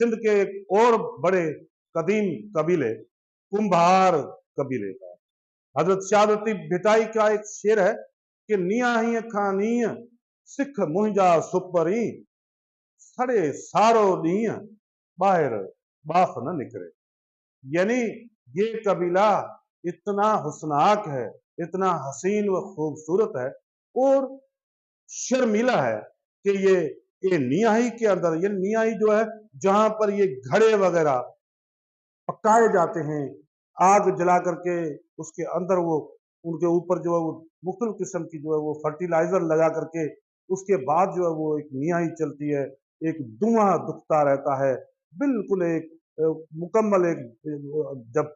सिंध के एक और बड़े कदीम कबीले कुंभार कबीले का हजरत शाहदती भिटाई का एक शेर है कि निया ही खानी सिख मुंहिंजा सुपरी सड़े सारो नीय बाहर बाफ न निकले। यानी ये कबीला इतना हुस्नाक है, इतना हसीन व खूबसूरत है और शर्मीला है कि ये नियाही के अंदर, ये नियाही जो है जहां पर ये घड़े वगैरह पकाए जाते हैं, आग जला करके उसके अंदर वो उनके ऊपर जो है वो मुख्तलिफ किस्म की जो है वो फर्टिलाइजर लगा करके उसके बाद जो है वो एक नियाही चलती है, एक धुआं दुखता रहता है, बिल्कुल एक मुकम्मल एक जब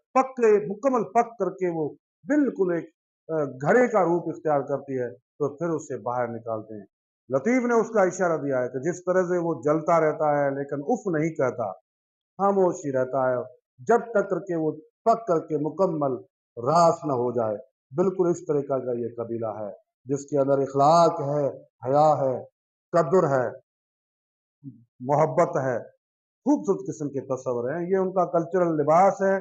मुकम्मल पक करके वो बिल्कुल एक घड़े का रूप इख्तियार करती है तो फिर उसे बाहर निकालते हैं। लतीफ ने उसका इशारा दिया है कि जिस तरह से वो जलता रहता है लेकिन उफ नहीं कहता, खामोश ही रहता है जब तक करके वो पक करके मुकम्मल रास न हो जाए। बिल्कुल इस तरीका का ये कबीला है जिसके अंदर इखलाक है, हया है, कद्र है, मोहब्बत है, खूबसूरत किस्म के तस्वर हैं। ये उनका कल्चरल लिबास है।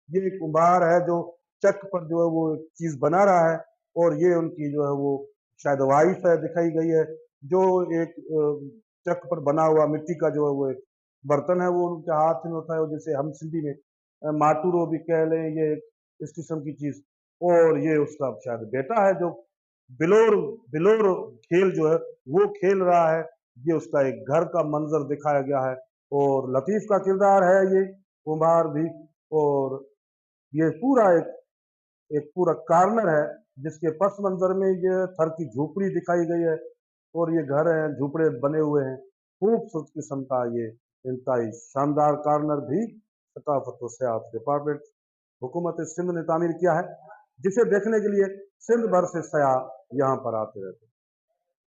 ये कुम्हार है जो चक पर जो है वो एक चीज बना रहा है और ये उनकी जो है वो शायद वाइफ है दिखाई गई है जो एक चक पर बना हुआ मिट्टी का जो है वो एक बर्तन है वो उनके हाथ में होता है जिसे हम सिंधी में माटूरो भी कह लें, ये इस किस्म की चीज। और ये उसका शायद बेटा है जो बिलोर बिलोर खेल जो है वो खेल रहा है। ये उसका एक घर का मंजर दिखाया गया है और लतीफ का किरदार है ये कुम्हार भी। और ये पूरा एक पूरा कार्नर है जिसके पस मंजर में ये थर की झोपड़ी दिखाई गई है और ये घर हैं, झोपड़े बने हुए हैं। खूबसूरत किस्म का ये इंतहाई शानदार कार्नर भी सकाफत और सियाहत डिपार्टमेंट हुकूमत सिंध ने तामीर किया है जिसे देखने के लिए सिंध भर से सयाह यहाँ पर आते रहते हैं।